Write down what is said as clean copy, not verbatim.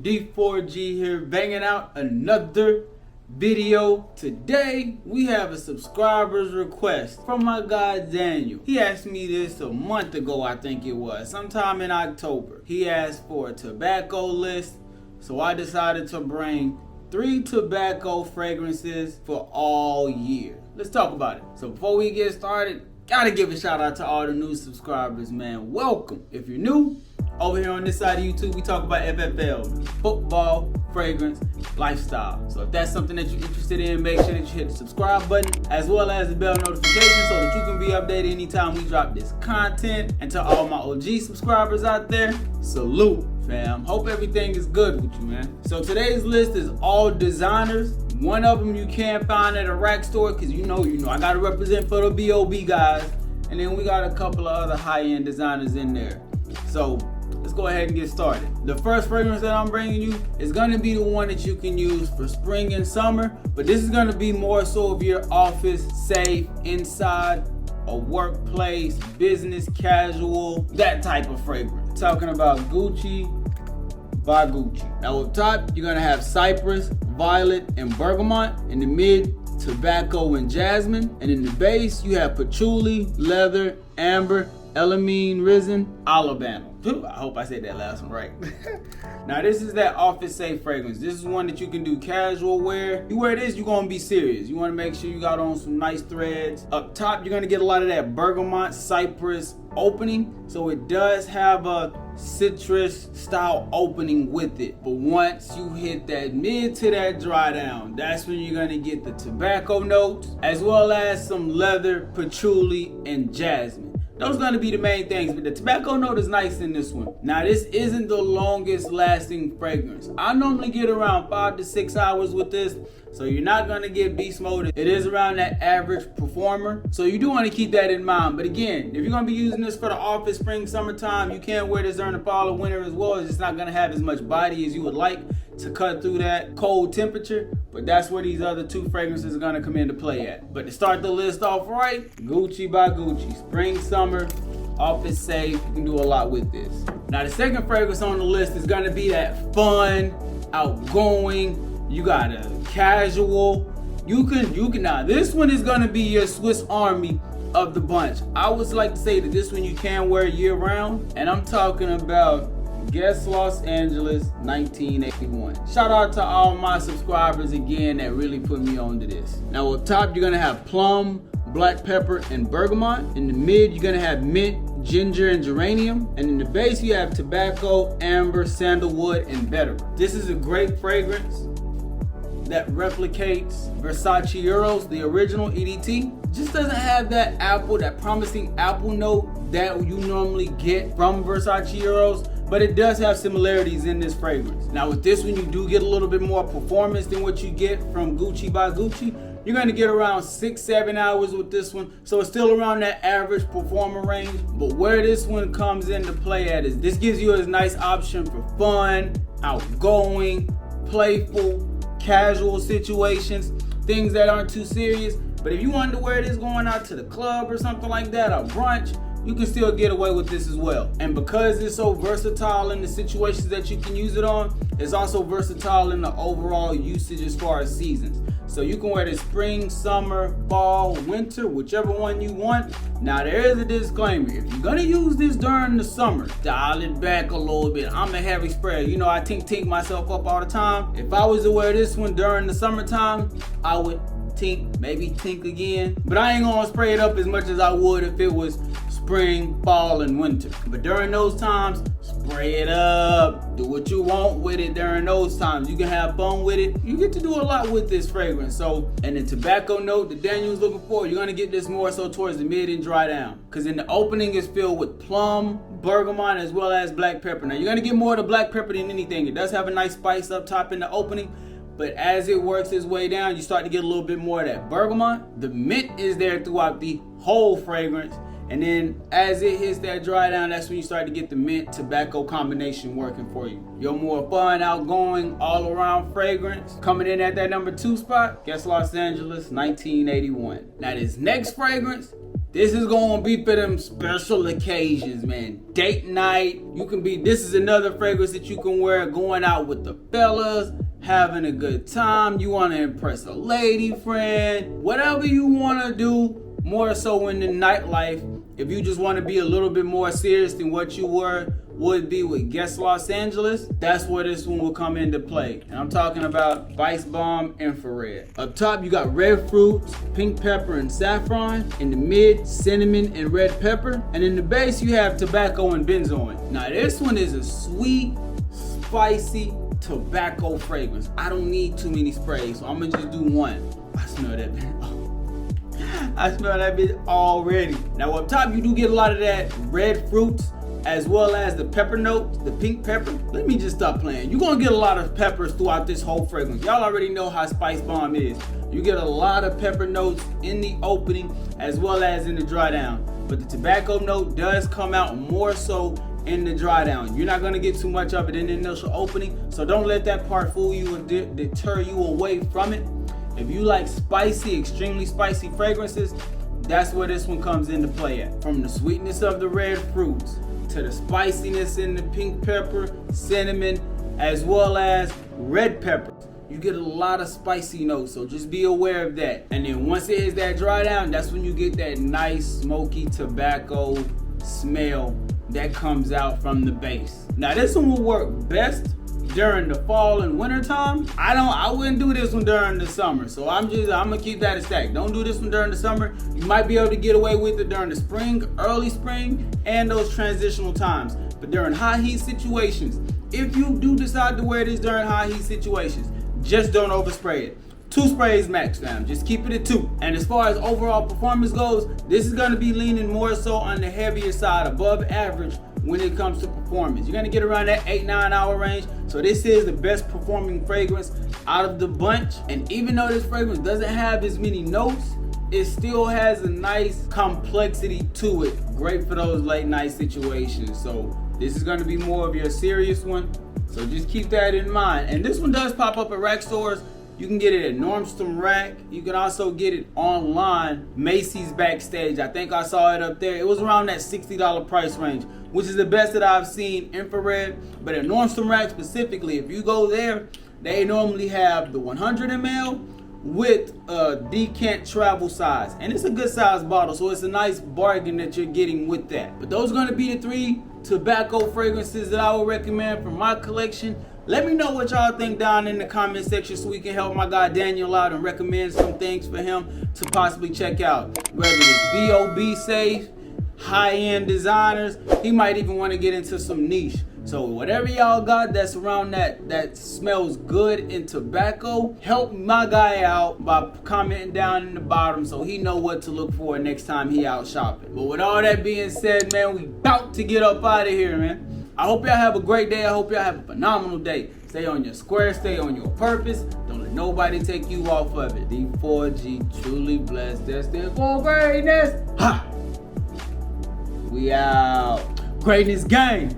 D4G here, banging out another video. Today we have a subscriber's request from my guy Daniel. He asked me this a month ago, I think it was, sometime in October. He asked for a tobacco list, so I decided to bring 3 tobacco fragrances for all year. Let's talk about it. So before we get started, gotta give a shout out to all the new subscribers, man. Welcome. If you're new, over here on this side of YouTube, we talk about FFL, football, fragrance, lifestyle. So if that's something that you're interested in, make sure that you hit the subscribe button as well as the bell notification so that you can be updated anytime we drop this content. And to all my OG subscribers out there, salute, fam. Hope everything is good with you, man. So today's list is all designers. One of them you can't find at a rack store because you know, I gotta represent for the B.O.B. guys. And then we got a couple of other high-end designers in there. So let's go ahead and get started. The first fragrance that I'm bringing you is gonna be the one that you can use for spring and summer, but this is gonna be more so of your office, safe, inside, a workplace, business, casual, that type of fragrance. Talking about Gucci by Gucci. Now up top, you're gonna have cypress, violet, and bergamot. In the mid, tobacco and jasmine. And in the base, you have patchouli, leather, amber, elamine, resin, alabama. I hope I said that last one right. Now this is that office safe fragrance. This is one that you can do casual wear. You wear this, you're gonna be serious. You wanna make sure you got on some nice threads. Up top, you're gonna get a lot of that bergamot, cypress opening. So it does have a citrus style opening with it. But once you hit that mid to that dry down, that's when you're gonna get the tobacco notes as well as some leather, patchouli, and jasmine. Those are going to be the main things, but the tobacco note is nice in this one. Now, this isn't the longest lasting fragrance. I normally get around 5 to 6 hours with this, so you're not going to get beast mode. It is around that average performer, so you do want to keep that in mind. But again, if you're going to be using this for the office, spring, summertime, you can't wear this during the fall or winter as well. It's just not going to have as much body as you would like to cut through that cold temperature, but that's where these other 2 fragrances are gonna come into play at. But to start the list off right, Gucci by Gucci, spring, summer, office safe, you can do a lot with this. Now the second fragrance on the list is gonna be that fun, outgoing, you got a casual, you can now this one is gonna be your Swiss Army of the bunch. I always like to say that this one you can wear year round, and I'm talking about Guess Los Angeles 1981. Shout out to all my subscribers again that really put me on to this. Now up top you're gonna have plum, black pepper, and bergamot. In the mid you're gonna have mint, ginger, and geranium. And in the base you have tobacco, amber, sandalwood, and bergamot. This is a great fragrance that replicates Versace Euros, the original EDT. Just doesn't have that apple, that promising apple note that you normally get from Versace Euros, but it does have similarities in this fragrance. Now with this one, you do get a little bit more performance than what you get from Gucci by Gucci. You're gonna get around 6-7 hours with this one, so it's still around that average performer range. But where this one comes into play at is this gives you a nice option for fun, outgoing, playful, casual situations, things that aren't too serious. But if you wanted to wear this going out to the club or something like that, or brunch, you can still get away with this as well. And because it's so versatile in the situations that you can use it on, it's also versatile in the overall usage as far as seasons. So you can wear this spring, summer, fall, winter, whichever one you want. Now there is a disclaimer. If you're gonna use this during the summer, dial it back a little bit. I'm a heavy sprayer. You know, I tink myself up all the time. If I was to wear this one during the summertime, I would maybe tink again. But I ain't gonna spray it up as much as I would if it was spring, fall, and winter. But during those times, spray it up. Do what you want with it during those times. You can have fun with it. You get to do a lot with this fragrance. So, and the tobacco note that Daniel's looking for, you're gonna get this more so towards the mid and dry down. Because in the opening, it's filled with plum, bergamot, as well as black pepper. Now, you're gonna get more of the black pepper than anything. It does have a nice spice up top in the opening. But as it works its way down, you start to get a little bit more of that bergamot. The mint is there throughout the whole fragrance. And then as it hits that dry down, that's when you start to get the mint tobacco combination working for you. Your more fun, outgoing, all around fragrance. Coming in at that number 2 spot, Guess Los Angeles 1981. Now this next fragrance This is gonna be for them special occasions, man. Date night. This is another fragrance that you can wear going out with the fellas, having a good time. You wanna impress a lady friend. Whatever you wanna do, more so in the nightlife. If you just wanna be a little bit more serious than what you would be with Guess Los Angeles, that's where this one will come into play. And I'm talking about Spicebomb Infrared. Up top, you got red fruits, pink pepper, and saffron. In the mid, cinnamon and red pepper. And in the base, you have tobacco and benzoin. Now, this one is a sweet, spicy tobacco fragrance. I don't need too many sprays, so I'm gonna just do one. I smell that bit. I smell that bit already. Now, up top, you do get a lot of that red fruits, as well as the pepper notes, the pink pepper. Let me just stop playing. You're gonna get a lot of peppers throughout this whole fragrance. Y'all already know how Spicebomb is. You get a lot of pepper notes in the opening as well as in the dry down. But the tobacco note does come out more so in the dry down. You're not gonna get too much of it in the initial opening, so don't let that part fool you or deter you away from it. If you like spicy, extremely spicy fragrances, that's where this one comes into play at. From the sweetness of the red fruits, to the spiciness in the pink pepper, cinnamon, as well as red pepper. You get a lot of spicy notes, so just be aware of that. And then once it hits that dry down, that's when you get that nice smoky tobacco smell that comes out from the base. Now this one will work best during the fall and winter time. I wouldn't do this one during the summer, so I'm gonna keep that a stack. Don't do this one during the summer. You might be able to get away with it during the spring, early spring, and those transitional times. But during high heat situations, if you do decide to wear this during high heat situations, just don't overspray it. 2 sprays max, fam. Just keep it at 2. And as far as overall performance goes, this is gonna be leaning more so on the heavier side, above average, when it comes to performance. You're gonna get around that 8-9 hour range. So this is the best performing fragrance out of the bunch. And even though this fragrance doesn't have as many notes, it still has a nice complexity to it. Great for those late night situations. So this is gonna be more of your serious one. So just keep that in mind. And this one does pop up at rack stores. You can get it at Nordstrom Rack. You can also get it online, Macy's Backstage. I think I saw it up there. It was around that $60 price range, which is the best that I've seen infrared. But at Nordstrom Rack specifically, if you go there, they normally have the 100 ml with a decant travel size. And it's a good size bottle, so it's a nice bargain that you're getting with that. But those are gonna be the 3 tobacco fragrances that I would recommend from my collection. Let me know what y'all think down in the comment section so we can help my guy Daniel out and recommend some things for him to possibly check out. Whether it's B.O.B. safe, high-end designers, he might even want to get into some niche. So whatever y'all got that's around that smells good in tobacco, help my guy out by commenting down in the bottom so he know what to look for next time he out shopping. But with all that being said, man, we about to get up out of here, man. I hope y'all have a great day. I hope y'all have a phenomenal day. Stay on your square, stay on your purpose. Don't let nobody take you off of it. D4G, truly blessed, destined for greatness. Ha! We out. Greatness gang.